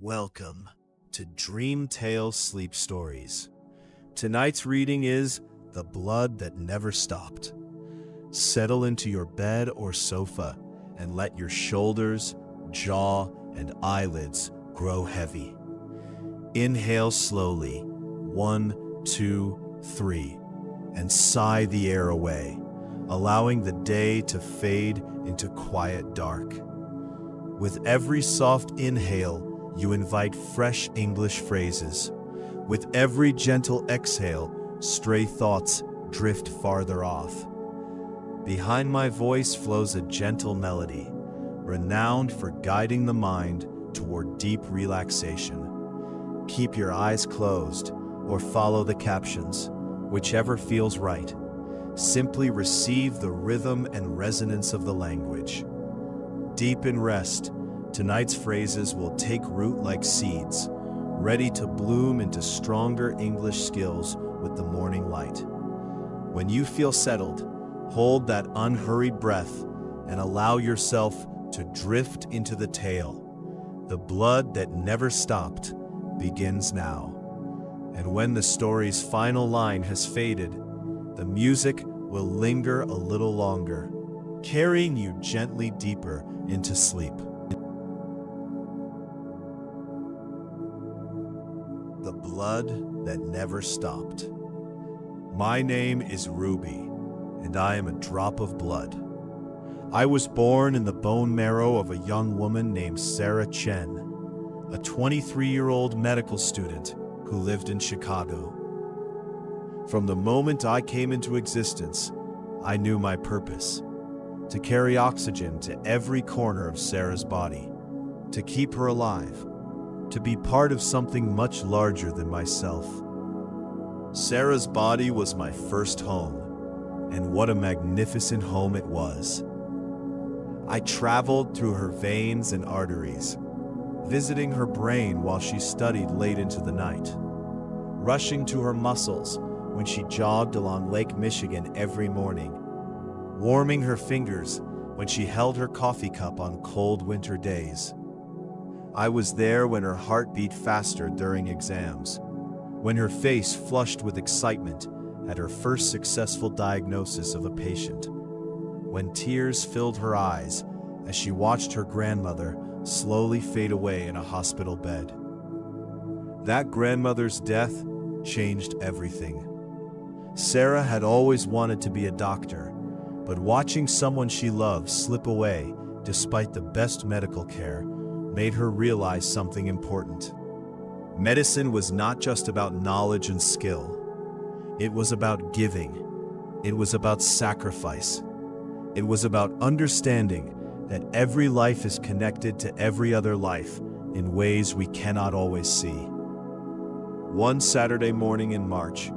Welcome to Dream Tale Sleep Stories. Tonight's reading is The Blood That Never Stopped. Settle into your bed or sofa and let your shoulders, jaw, and eyelids grow heavy. Inhale slowly, 1, 2, 3, and sigh the air away, allowing the day to fade into quiet dark. With every soft inhale, you invite fresh English phrases. With every gentle exhale, stray thoughts drift farther off. Behind my voice flows a gentle melody, renowned for guiding the mind toward deep relaxation. Keep your eyes closed or follow the captions, whichever feels right. Simply receive the rhythm and resonance of the language. Deep in rest, tonight's phrases will take root like seeds, ready to bloom into stronger English skills with the morning light. When you feel settled, hold that unhurried breath and allow yourself to drift into the tale. The blood that never stopped begins now. And when the story's final line has faded, the music will linger a little longer, carrying you gently deeper into sleep. The Blood That Never Stopped. My name is Ruby, and I am a drop of blood. I was born in the bone marrow of a young woman named Sarah Chen, a 23-year-old medical student who lived in Chicago. From the moment I came into existence, I knew my purpose: to carry oxygen to every corner of Sarah's body, to keep her alive, to be part of something much larger than myself. Sarah's body was my first home, and what a magnificent home it was. I traveled through her veins and arteries, visiting her brain while she studied late into the night, rushing to her muscles when she jogged along Lake Michigan every morning, warming her fingers when she held her coffee cup on cold winter days. I was there when her heart beat faster during exams, when her face flushed with excitement at her first successful diagnosis of a patient, when tears filled her eyes as she watched her grandmother slowly fade away in a hospital bed. That grandmother's death changed everything. Sarah had always wanted to be a doctor, but watching someone she loved slip away despite the best medical care made her realize something important. Medicine was not just about knowledge and skill. It was about giving. It was about sacrifice. It was about understanding that every life is connected to every other life in ways we cannot always see. One Saturday morning in March,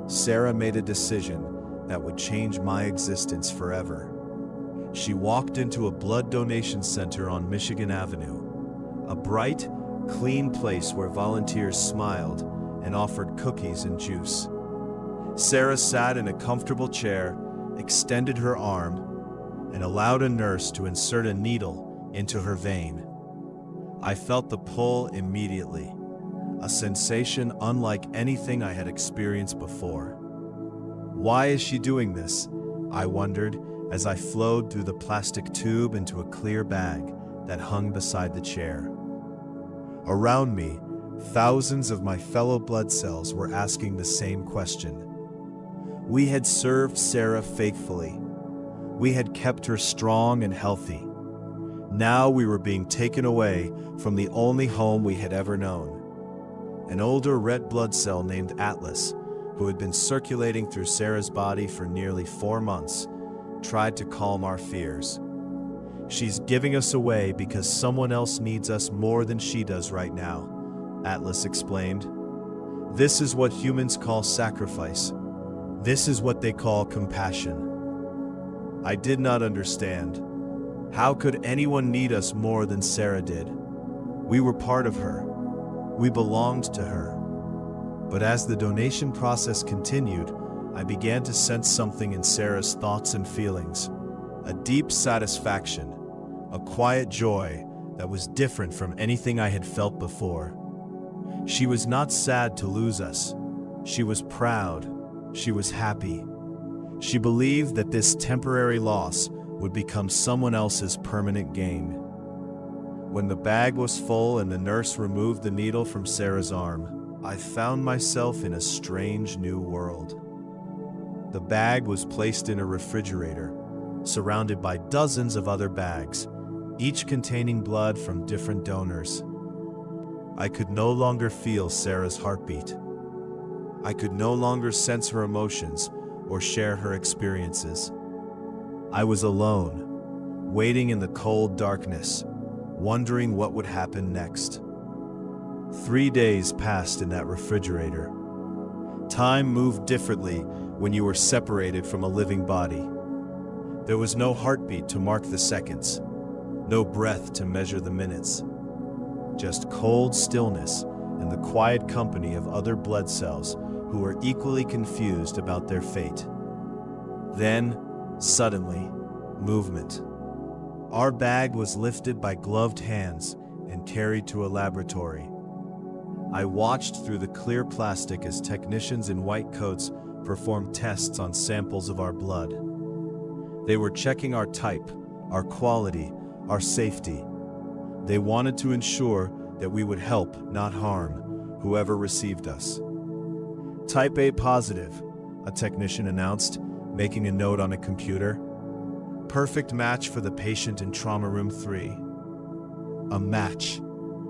Sarah made a decision that would change my existence forever. She walked into a blood donation center on Michigan Avenue, a bright, clean place where volunteers smiled and offered cookies and juice. Sarah sat in a comfortable chair, extended her arm, and allowed a nurse to insert a needle into her vein. I felt the pull immediately, a sensation unlike anything I had experienced before. Why is she doing this? I wondered as I flowed through the plastic tube into a clear bag that hung beside the chair. Around me, thousands of my fellow blood cells were asking the same question. We had served Sarah faithfully. We had kept her strong and healthy. Now we were being taken away from the only home we had ever known. An older red blood cell named Atlas, who had been circulating through Sarah's body for nearly 4 months, tried to calm our fears. She's giving us away because someone else needs us more than she does right now, Atlas explained. This is what humans call sacrifice. This is what they call compassion. I did not understand. How could anyone need us more than Sarah did? We were part of her. We belonged to her. But as the donation process continued, I began to sense something in Sarah's thoughts and feelings. A deep satisfaction, a quiet joy that was different from anything I had felt before. She was not sad to lose us. She was proud. She was happy. She believed that this temporary loss would become someone else's permanent gain. When the bag was full and the nurse removed the needle from Sarah's arm, I found myself in a strange new world. The bag was placed in a refrigerator, surrounded by dozens of other bags, each containing blood from different donors. I could no longer feel Sarah's heartbeat. I could no longer sense her emotions or share her experiences. I was alone, waiting in the cold darkness, wondering what would happen next. 3 days passed in that refrigerator. Time moved differently when you were separated from a living body. There was no heartbeat to mark the seconds, no breath to measure the minutes. Just cold stillness and the quiet company of other blood cells who were equally confused about their fate. Then, suddenly, movement. Our bag was lifted by gloved hands and carried to a laboratory. I watched through the clear plastic as technicians in white coats performed tests on samples of our blood. They were checking our type, our quality, our safety. They wanted to ensure that we would help, not harm, whoever received us. Type A positive, a technician announced, making a note on a computer. Perfect match for the patient in Trauma Room 3. A match.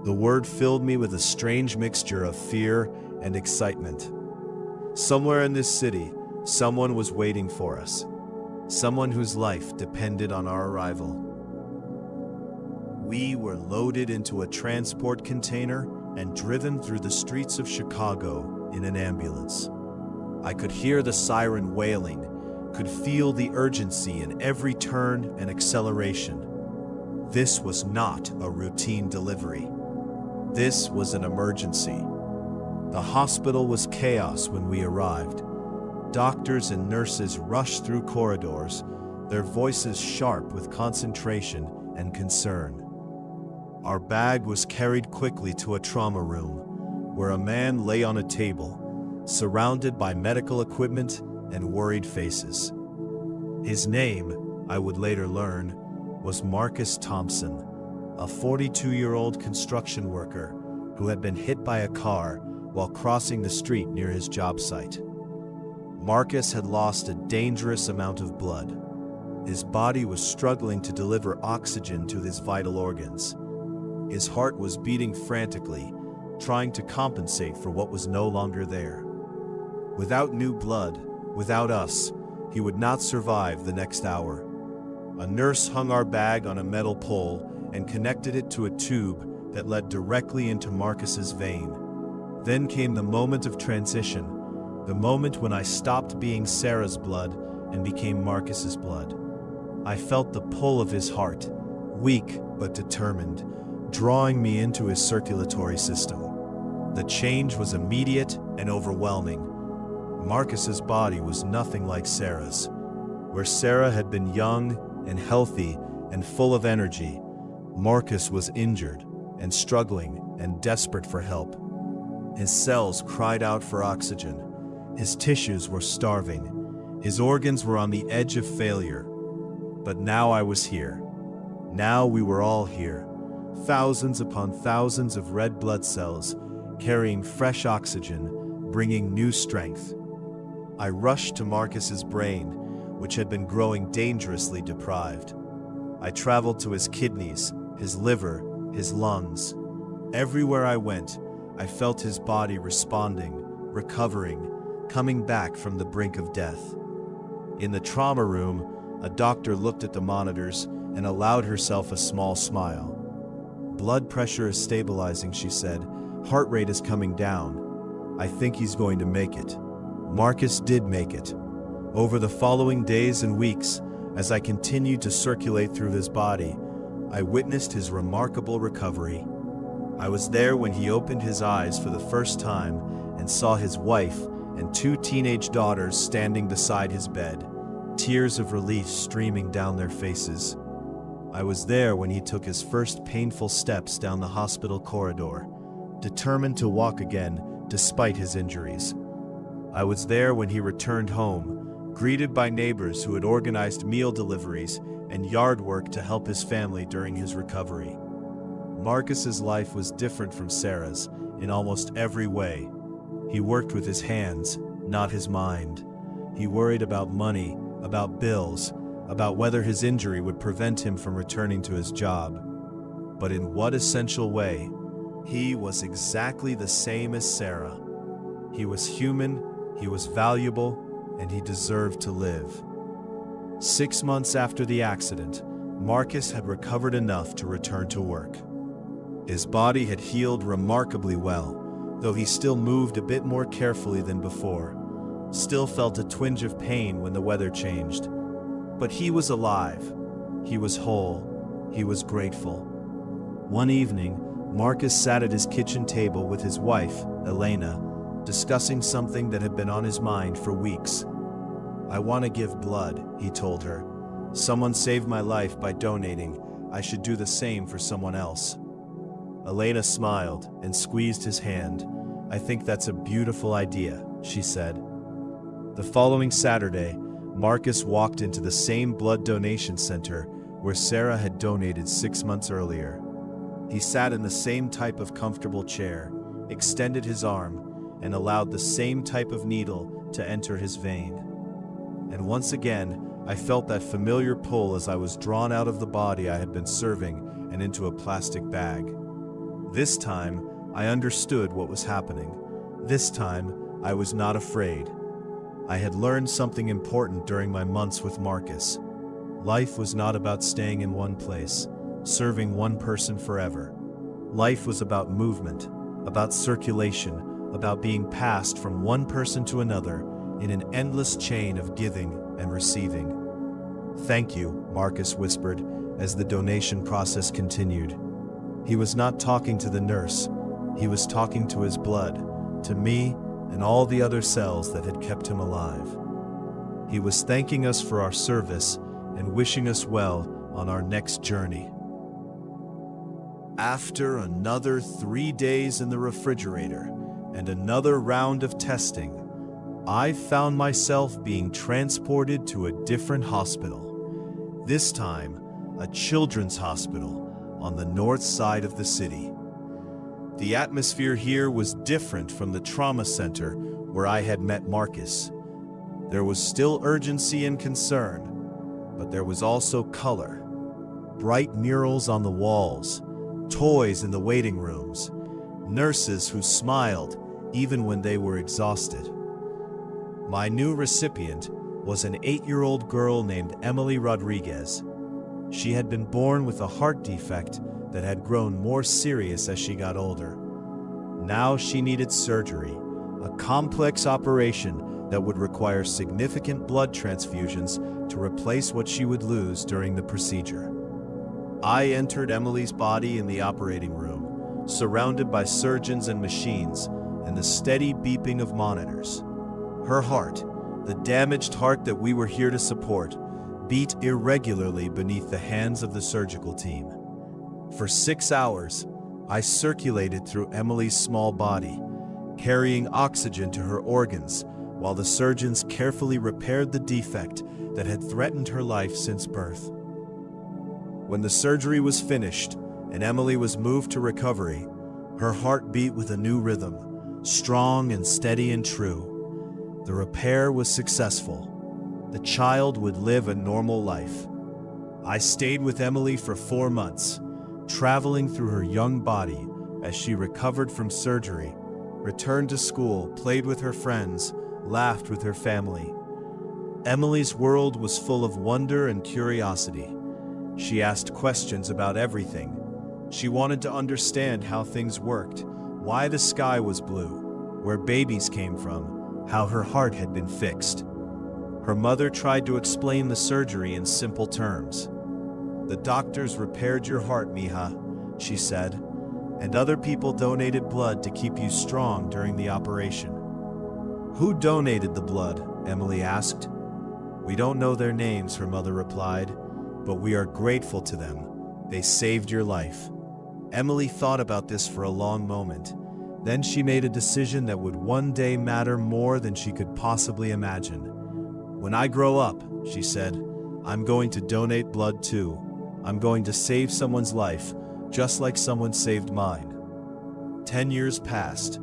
The word filled me with a strange mixture of fear and excitement. Somewhere in this city, someone was waiting for us. Someone whose life depended on our arrival. We were loaded into a transport container and driven through the streets of Chicago in an ambulance. I could hear the siren wailing, could feel the urgency in every turn and acceleration. This was not a routine delivery. This was an emergency. The hospital was chaos when we arrived. Doctors and nurses rushed through corridors, their voices sharp with concentration and concern. Our bag was carried quickly to a trauma room, where a man lay on a table, surrounded by medical equipment and worried faces. His name, I would later learn, was Marcus Thompson, a 42-year-old construction worker who had been hit by a car while crossing the street near his job site. Marcus had lost a dangerous amount of blood. His body was struggling to deliver oxygen to his vital organs. His heart was beating frantically, trying to compensate for what was no longer there. Without new blood, without us, he would not survive the next hour. A nurse hung our bag on a metal pole and connected it to a tube that led directly into Marcus's vein. Then came the moment of transition, the moment when I stopped being Sarah's blood and became Marcus's blood. I felt the pull of his heart, weak but determined, drawing me into his circulatory system. The change was immediate and overwhelming. Marcus's body was nothing like Sarah's. Where Sarah had been young and healthy and full of energy, Marcus was injured and struggling and desperate for help. His cells cried out for oxygen. His tissues were starving. His organs were on the edge of failure. But now I was here. Now we were all here. Thousands upon thousands of red blood cells, carrying fresh oxygen, bringing new strength. I rushed to Marcus's brain, which had been growing dangerously deprived. I traveled to his kidneys, his liver, his lungs. Everywhere I went, I felt his body responding, recovering, coming back from the brink of death. In the trauma room, a doctor looked at the monitors and allowed herself a small smile. "Blood pressure is stabilizing," she said. "Heart rate is coming down. I think he's going to make it." Marcus did make it. Over the following days and weeks, as I continued to circulate through his body, I witnessed his remarkable recovery. I was there when he opened his eyes for the first time and saw his wife and 2 teenage daughters standing beside his bed, tears of relief streaming down their faces. I was there when he took his first painful steps down the hospital corridor, determined to walk again despite his injuries. I was there when he returned home, greeted by neighbors who had organized meal deliveries and yard work to help his family during his recovery. Marcus's life was different from Sarah's in almost every way. He worked with his hands, not his mind. He worried about money, about bills, about whether his injury would prevent him from returning to his job. But in what essential way? He was exactly the same as Sarah. He was human, he was valuable, and he deserved to live. 6 months after the accident, Marcus had recovered enough to return to work. His body had healed remarkably well, though he still moved a bit more carefully than before, still felt a twinge of pain when the weather changed. But he was alive, he was whole, he was grateful. One evening, Marcus sat at his kitchen table with his wife, Elena, discussing something that had been on his mind for weeks. "I want to give blood," he told her. "Someone saved my life by donating. I should do the same for someone else." Elena smiled and squeezed his hand. "I think that's a beautiful idea," she said. The following Saturday, Marcus walked into the same blood donation center where Sarah had donated 6 months earlier. He sat in the same type of comfortable chair, extended his arm, and allowed the same type of needle to enter his vein. And once again, I felt that familiar pull as I was drawn out of the body I had been serving and into a plastic bag. This time, I understood what was happening. This time, I was not afraid. I had learned something important during my months with Marcus. Life was not about staying in one place, serving one person forever. Life was about movement, about circulation, about being passed from one person to another in an endless chain of giving and receiving. "Thank you," Marcus whispered as the donation process continued. He was not talking to the nurse, he was talking to his blood, to me, and all the other cells that had kept him alive. He was thanking us for our service and wishing us well on our next journey. After another 3 days in the refrigerator and another round of testing, I found myself being transported to a different hospital. This time, a children's hospital on the north side of the city. The atmosphere here was different from the trauma center where I had met Marcus. There was still urgency and concern, but there was also color. Bright murals on the walls, toys in the waiting rooms, nurses who smiled even when they were exhausted. My new recipient was an 8-year-old girl named Emily Rodriguez. She had been born with a heart defect that had grown more serious as she got older. Now she needed surgery, a complex operation that would require significant blood transfusions to replace what she would lose during the procedure. I entered Emily's body in the operating room, surrounded by surgeons and machines, and the steady beeping of monitors. Her heart, the damaged heart that we were here to support, beat irregularly beneath the hands of the surgical team. For 6 hours, I circulated through Emily's small body, carrying oxygen to her organs while the surgeons carefully repaired the defect that had threatened her life since birth. When the surgery was finished and Emily was moved to recovery, her heart beat with a new rhythm, strong and steady and true. The repair was successful. The child would live a normal life. I stayed with Emily for 4 months, traveling through her young body as she recovered from surgery, returned to school, played with her friends, laughed with her family. Emily's world was full of wonder and curiosity. She asked questions about everything. She wanted to understand how things worked, why the sky was blue, where babies came from, how her heart had been fixed. Her mother tried to explain the surgery in simple terms. "The doctors repaired your heart, Mija," she said, "and other people donated blood to keep you strong during the operation." "Who donated the blood?" Emily asked. "We don't know their names," her mother replied. but we are grateful to them. They saved your life." Emily thought about this for a long moment. Then she made a decision that would one day matter more than she could possibly imagine. "When I grow up," she said, "I'm going to donate blood too. I'm going to save someone's life, just like someone saved mine." 10 years passed.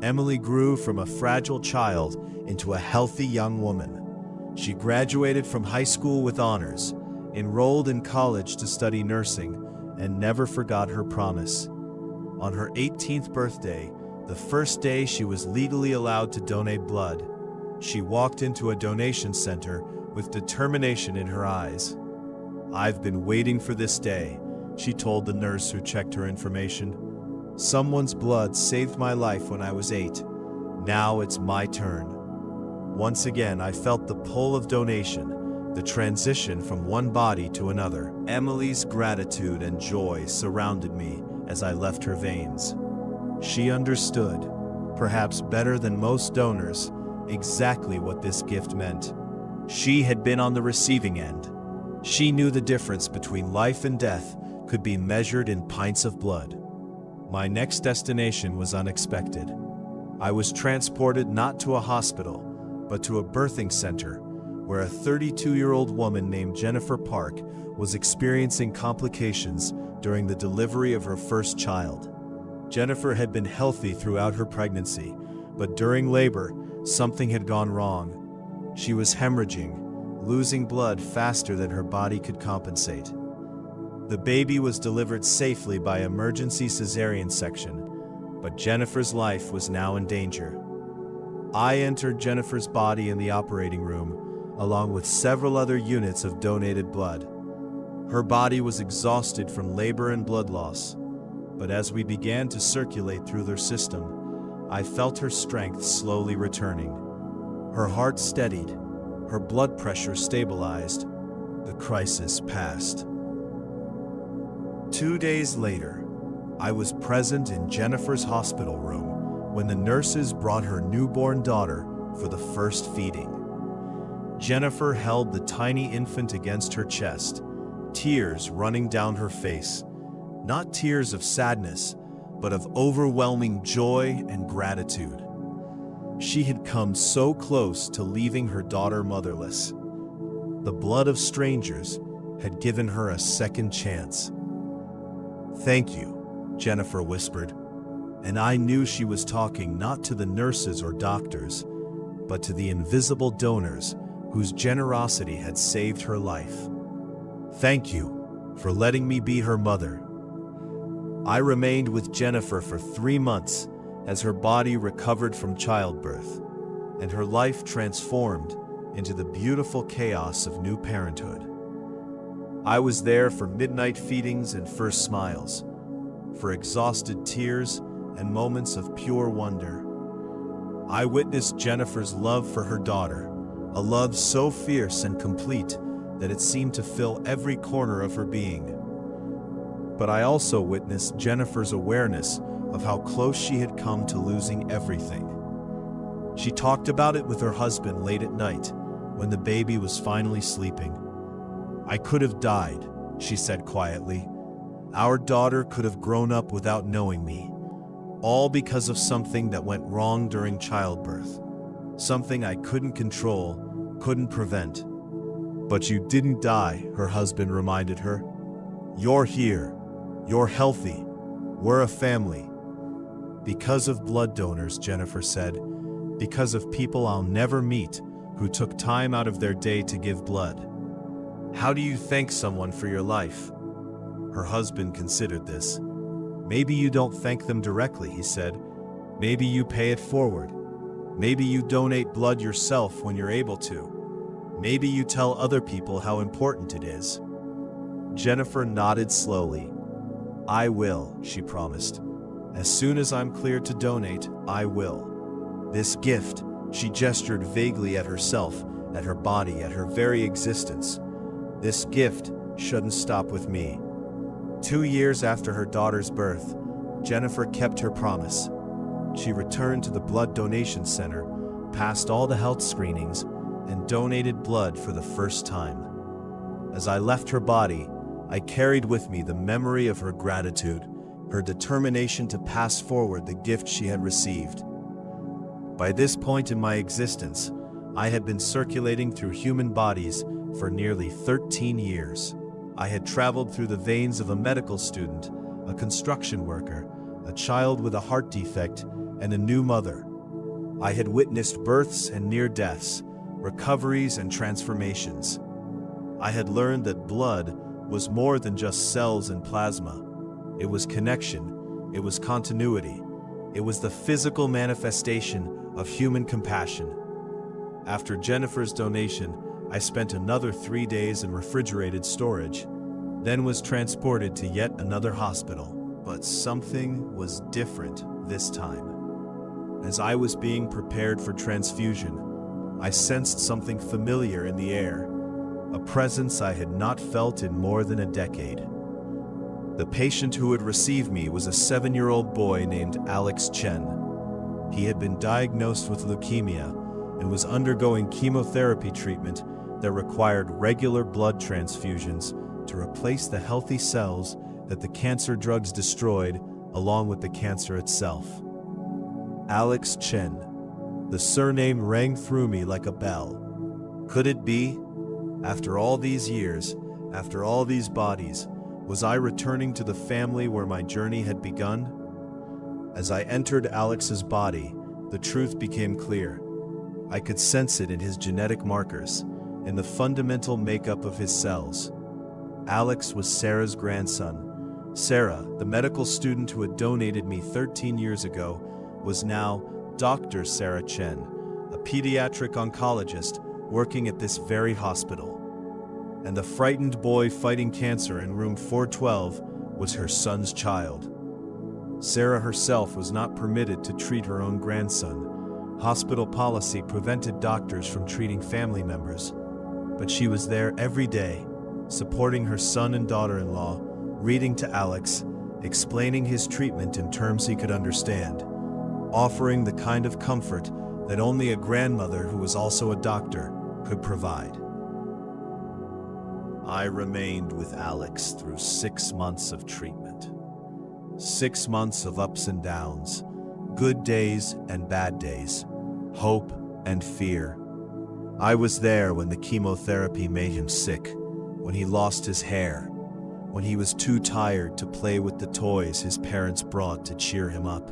Emily grew from a fragile child into a healthy young woman. She graduated from high school with honors, enrolled in college to study nursing, and never forgot her promise. On her 18th birthday, the first day she was legally allowed to donate blood, she walked into a donation center with determination in her eyes. "I've been waiting for this day," she told the nurse who checked her information. "Someone's blood saved my life when I was 8. Now it's my turn." Once again, I felt the pull of donation, the transition from one body to another. Emily's gratitude and joy surrounded me as I left her veins. She understood, perhaps better than most donors, exactly what this gift meant. She had been on the receiving end. She knew the difference between life and death could be measured in pints of blood. My next destination was unexpected. I was transported not to a hospital, but to a birthing center, where a 32-year-old woman named Jennifer Park was experiencing complications during the delivery of her first child. Jennifer had been healthy throughout her pregnancy, but during labor, something had gone wrong. She was hemorrhaging, losing blood faster than her body could compensate. The baby was delivered safely by emergency cesarean section, but Jennifer's life was now in danger. I entered Jennifer's body in the operating room, along with several other units of donated blood. Her body was exhausted from labor and blood loss, but as we began to circulate through their system, I felt her strength slowly returning. Her heart steadied, her blood pressure stabilized. The crisis passed. 2 days later, I was present in Jennifer's hospital room when the nurses brought her newborn daughter for the first feeding. Jennifer held the tiny infant against her chest, tears running down her face. Not tears of sadness, but of overwhelming joy and gratitude. She had come so close to leaving her daughter motherless. The blood of strangers had given her a second chance. "Thank you," Jennifer whispered, and I knew she was talking not to the nurses or doctors, but to the invisible donors whose generosity had saved her life. "Thank you for letting me be her mother." I remained with Jennifer for 3 months as her body recovered from childbirth, and her life transformed into the beautiful chaos of new parenthood. I was there for midnight feedings and first smiles, for exhausted tears and moments of pure wonder. I witnessed Jennifer's love for her daughter, a love so fierce and complete that it seemed to fill every corner of her being. But I also witnessed Jennifer's awareness of how close she had come to losing everything. She talked about it with her husband late at night, when the baby was finally sleeping. "I could have died," she said quietly. "Our daughter could have grown up without knowing me, all because of something that went wrong during childbirth. Something I couldn't control, couldn't prevent." "But you didn't die," her husband reminded her. "You're here. You're healthy. We're a family." "Because of blood donors," Jennifer said. "Because of people I'll never meet who took time out of their day to give blood." "How do you thank someone for your life?" Her husband considered this. "Maybe you don't thank them directly," he said. "Maybe you pay it forward. Maybe you donate blood yourself when you're able to. Maybe you tell other people how important it is." Jennifer nodded slowly. "I will," she promised. "As soon as I'm cleared to donate, I will. This gift," she gestured vaguely at herself, at her body, at her very existence. "This gift shouldn't stop with me." 2 years after her daughter's birth, Jennifer kept her promise. She returned to the blood donation center, passed all the health screenings, and donated blood for the first time. As I left her body, I carried with me the memory of her gratitude, her determination to pass forward the gift she had received. By this point in my existence, I had been circulating through human bodies for nearly 13 years. I had traveled through the veins of a medical student, a construction worker, a child with a heart defect, and a new mother. I had witnessed births and near deaths, recoveries and transformations. I had learned that blood was more than just cells and plasma. It was connection, it was continuity, it was the physical manifestation of human compassion. After Jennifer's donation, I spent another 3 days in refrigerated storage, then was transported to yet another hospital. But something was different this time. As I was being prepared for transfusion, I sensed something familiar in the air, a presence I had not felt in more than a decade. The patient who would receive me was a 7-year-old boy named Alex Chen. He had been diagnosed with leukemia and was undergoing chemotherapy treatment that required regular blood transfusions to replace the healthy cells that the cancer drugs destroyed, along with the cancer itself. Alex Chen. The surname rang through me like a bell. Could it be? After all these years, after all these bodies, was I returning to the family where my journey had begun? As I entered Alex's body, the truth became clear. I could sense it in his genetic markers, in the fundamental makeup of his cells. Alex was Sarah's grandson. Sarah, the medical student who had donated me 13 years ago, was now Dr. Sarah Chen, a pediatric oncologist working at this very hospital. And the frightened boy fighting cancer in room 412 was her son's child. Sarah herself was not permitted to treat her own grandson. Hospital policy prevented doctors from treating family members. But she was there every day, supporting her son and daughter-in-law, reading to Alex, explaining his treatment in terms he could understand, offering the kind of comfort that only a grandmother who was also a doctor could provide. I remained with Alex through 6 months of treatment. 6 months of ups and downs, good days and bad days, hope and fear. I was there when the chemotherapy made him sick, when he lost his hair, when he was too tired to play with the toys his parents brought to cheer him up.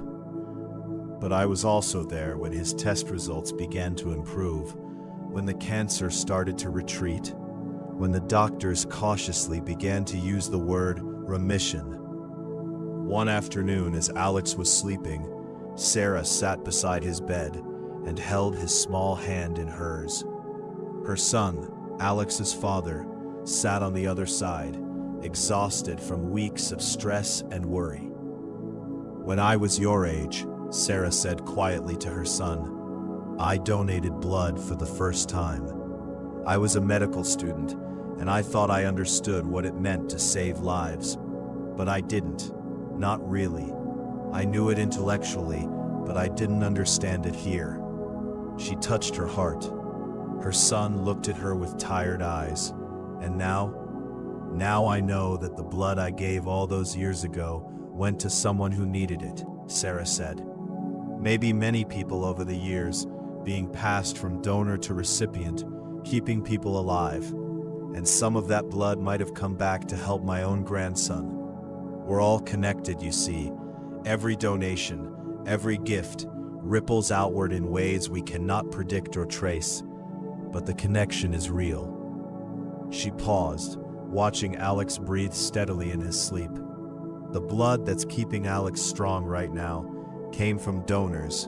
But I was also there when his test results began to improve, when the cancer started to retreat, when the doctors cautiously began to use the word remission. One afternoon, as Alex was sleeping, Sarah sat beside his bed and held his small hand in hers. Her son, Alex's father, sat on the other side, exhausted from weeks of stress and worry. "When I was your age," Sarah said quietly to her son, "I donated blood for the first time. I was a medical student, and I thought I understood what it meant to save lives. But I didn't. Not really. I knew it intellectually, but I didn't understand it here." She touched her heart. Her son looked at her with tired eyes. "And now I know that the blood I gave all those years ago went to someone who needed it," Sarah said. Maybe many people over the years, being passed from donor to recipient, keeping people alive. And some of that blood might have come back to help my own grandson. We're all connected, you see. Every donation, every gift, ripples outward in ways we cannot predict or trace. But the connection is real. She paused, watching Alex breathe steadily in his sleep. The blood that's keeping Alex strong right now came from donors,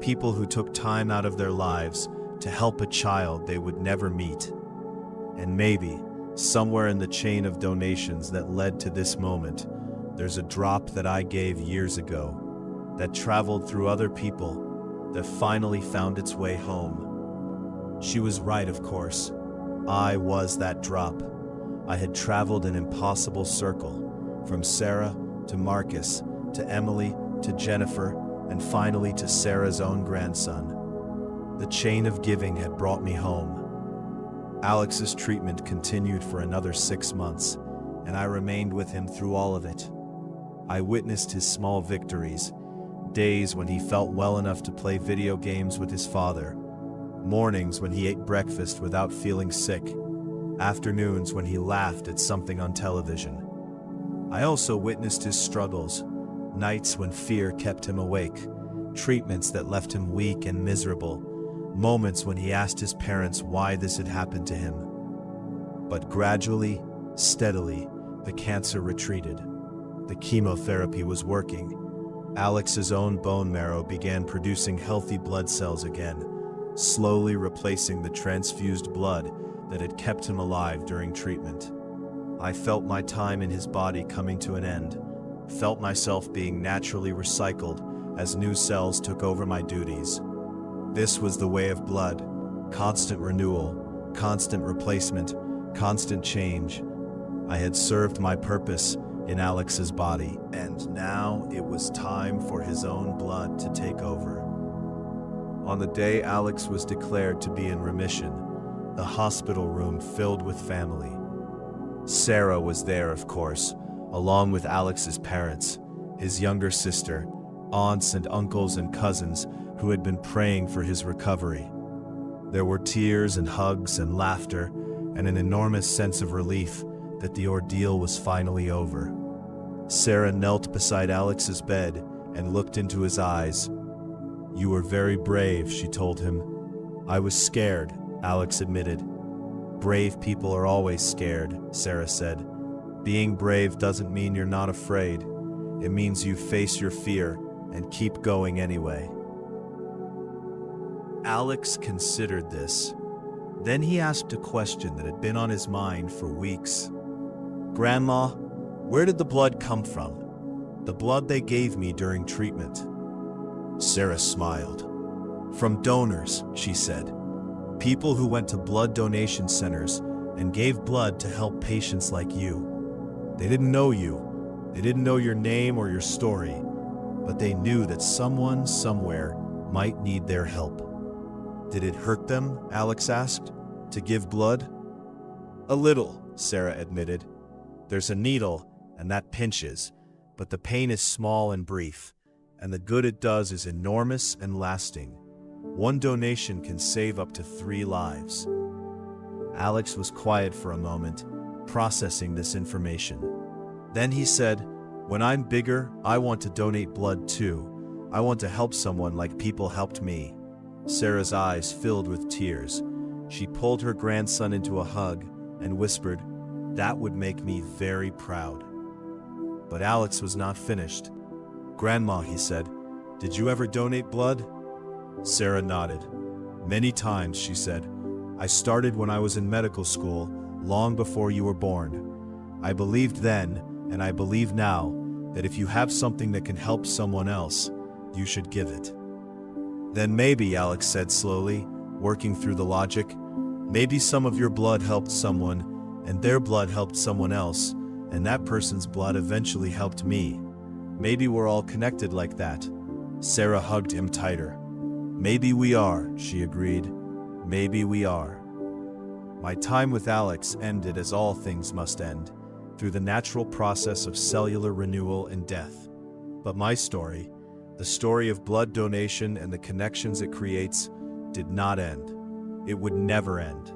people who took time out of their lives to help a child they would never meet. And maybe, somewhere in the chain of donations that led to this moment, there's a drop that I gave years ago, that traveled through other people, that finally found its way home. She was right, of course. I was that drop. I had traveled an impossible circle, from Sarah to Marcus, to Emily, to Jennifer, and finally to Sarah's own grandson. The chain of giving had brought me home. Alex's treatment continued for another 6 months, and I remained with him through all of it. I witnessed his small victories, days when he felt well enough to play video games with his father, mornings when he ate breakfast without feeling sick, afternoons when he laughed at something on television. I also witnessed his struggles, nights when fear kept him awake, treatments that left him weak and miserable, moments when he asked his parents why this had happened to him. But gradually, steadily, the cancer retreated. The chemotherapy was working. Alex's own bone marrow began producing healthy blood cells again, slowly replacing the transfused blood that had kept him alive during treatment. I felt my time in his body coming to an end, felt myself being naturally recycled as new cells took over my duties. This was the way of blood, constant renewal, constant replacement, constant change. I had served my purpose in Alex's body, and now it was time for his own blood to take over. On the day Alex was declared to be in remission, the hospital room filled with family. Sarah was there, of course, along with Alex's parents, his younger sister, aunts and uncles and cousins who had been praying for his recovery. There were tears and hugs and laughter and an enormous sense of relief that the ordeal was finally over. Sarah knelt beside Alex's bed and looked into his eyes. "You were very brave," she told him. "I was scared," Alex admitted. "Brave people are always scared," Sarah said. "Being brave doesn't mean you're not afraid. It means you face your fear and keep going anyway." Alex considered this. Then he asked a question that had been on his mind for weeks. "Grandma, where did the blood come from? The blood they gave me during treatment." Sarah smiled. "From donors," she said. "People who went to blood donation centers and gave blood to help patients like you. They didn't know you. They didn't know your name or your story, but they knew that someone somewhere might need their help." "Did it hurt them?" Alex asked. "To give blood?" "A little," Sarah admitted. "There's a needle, and that pinches, but the pain is small and brief, and the good it does is enormous and lasting. One donation can save up to 3 lives." Alex was quiet for a moment, processing this information. Then he said, "When I'm bigger, I want to donate blood too. I want to help someone like people helped me." Sarah's eyes filled with tears. She pulled her grandson into a hug and whispered, "That would make me very proud." But Alex was not finished. "Grandma," he said, "did you ever donate blood?" Sarah nodded. "Many times," she said. "I started when I was in medical school, long before you were born. I believed then, and I believe now, that if you have something that can help someone else, you should give it." "Then maybe," Alex said slowly, working through the logic, "maybe some of your blood helped someone, and their blood helped someone else, and that person's blood eventually helped me. Maybe we're all connected like that." Sarah hugged him tighter. "Maybe we are," she agreed. "Maybe we are." My time with Alex ended as all things must end, through the natural process of cellular renewal and death. But my story, the story of blood donation and the connections it creates, did not end. It would never end.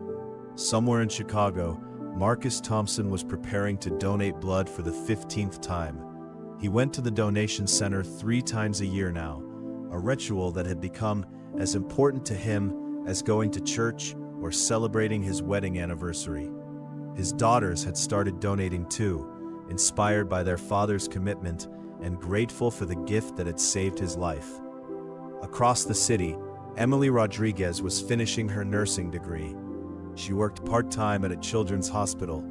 Somewhere in Chicago, Marcus Thompson was preparing to donate blood for the 15th time. He went to the donation center 3 times a year now, a ritual that had become as important to him as going to church or celebrating his wedding anniversary. His daughters had started donating too, inspired by their father's commitment and grateful for the gift that had saved his life. Across the city, Emily Rodriguez was finishing her nursing degree. She worked part-time at a children's hospital,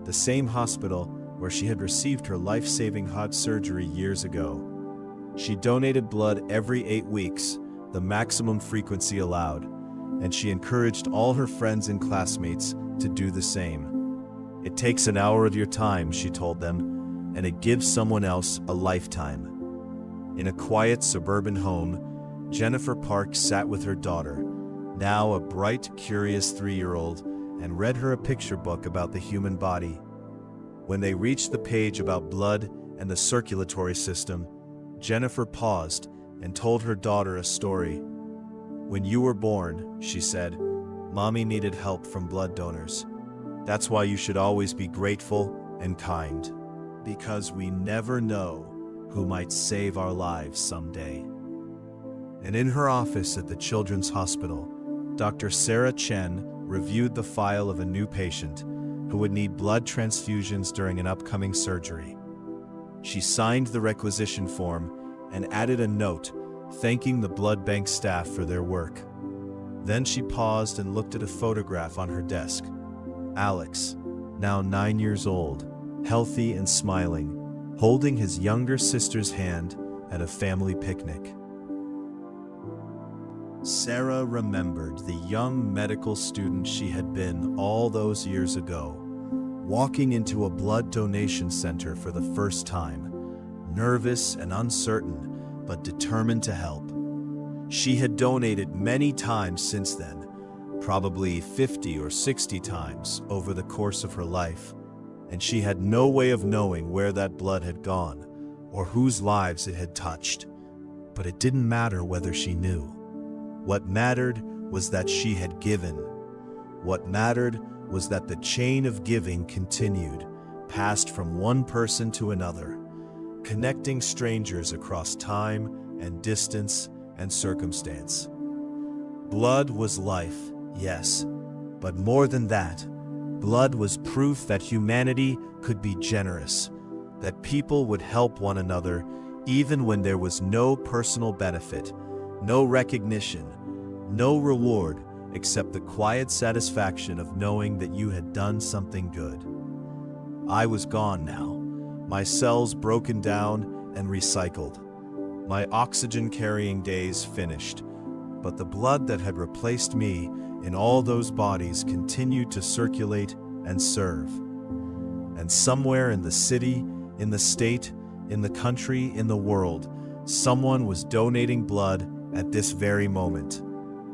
the same hospital where she had received her life-saving heart surgery years ago. She donated blood every 8 weeks, the maximum frequency allowed, and she encouraged all her friends and classmates to do the same. "It takes an hour of your time," she told them, "and it gives someone else a lifetime." In a quiet suburban home, Jennifer Park sat with her daughter, now a bright, curious 3-year-old, and read her a picture book about the human body. When they reached the page about blood and the circulatory system, Jennifer paused and told her daughter a story. "When you were born," she said, "Mommy needed help from blood donors. That's why you should always be grateful and kind, because we never know who might save our lives someday." And in her office at the Children's Hospital, Dr. Sarah Chen reviewed the file of a new patient who would need blood transfusions during an upcoming surgery. She signed the requisition form and added a note thanking the blood bank staff for their work. Then she paused and looked at a photograph on her desk. Alex, now 9 years old, healthy and smiling, holding his younger sister's hand at a family picnic. Sarah remembered the young medical student she had been all those years ago, walking into a blood donation center for the first time, nervous and uncertain, but determined to help. She had donated many times since then, probably 50 or 60 times over the course of her life, and she had no way of knowing where that blood had gone or whose lives it had touched. But it didn't matter whether she knew. What mattered was that she had given. What mattered was that the chain of giving continued, passed from one person to another, connecting strangers across time and distance and circumstance. Blood was life, yes, but more than that, blood was proof that humanity could be generous, that people would help one another even when there was no personal benefit, no recognition, no reward except the quiet satisfaction of knowing that you had done something good. I was gone now, my cells broken down and recycled, my oxygen-carrying days finished, but the blood that had replaced me in all those bodies continued to circulate and serve. And somewhere in the city, in the state, in the country, in the world, someone was donating blood at this very moment.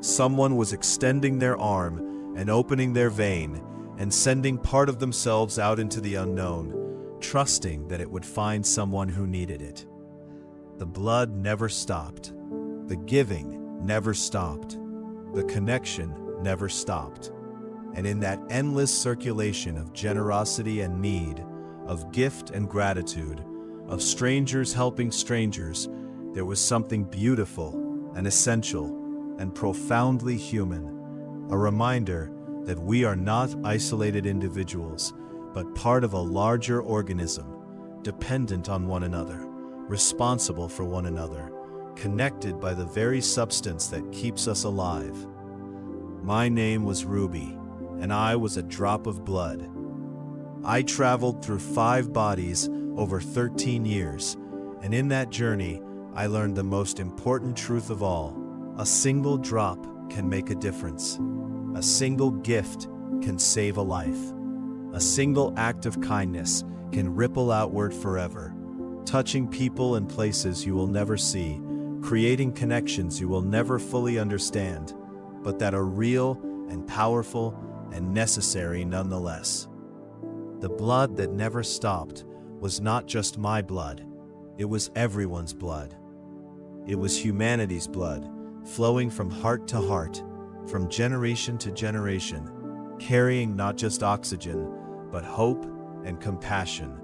Someone was extending their arm and opening their vein and sending part of themselves out into the unknown, trusting that it would find someone who needed it. The blood never stopped. The giving never stopped. The connection never stopped. And in that endless circulation of generosity and need, of gift and gratitude, of strangers helping strangers, there was something beautiful and essential and profoundly human, a reminder that we are not isolated individuals, but part of a larger organism, dependent on one another, responsible for one another, connected by the very substance that keeps us alive. My name was Ruby, and I was a drop of blood. I traveled through 5 bodies over 13 years, and in that journey, I learned the most important truth of all. A single drop can make a difference. A single gift can save a life. A single act of kindness can ripple outward forever, touching people and places you will never see, creating connections you will never fully understand, but that are real and powerful and necessary nonetheless. The blood that never stopped was not just my blood, it was everyone's blood. It was humanity's blood, flowing from heart to heart, from generation to generation, carrying not just oxygen, but hope and compassion,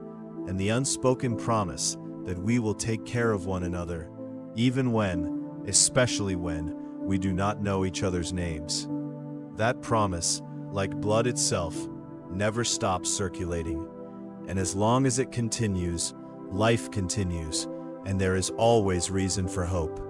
and the unspoken promise that we will take care of one another, even when, especially when, we do not know each other's names. That promise, like blood itself, never stops circulating, and as long as it continues, life continues, and there is always reason for hope.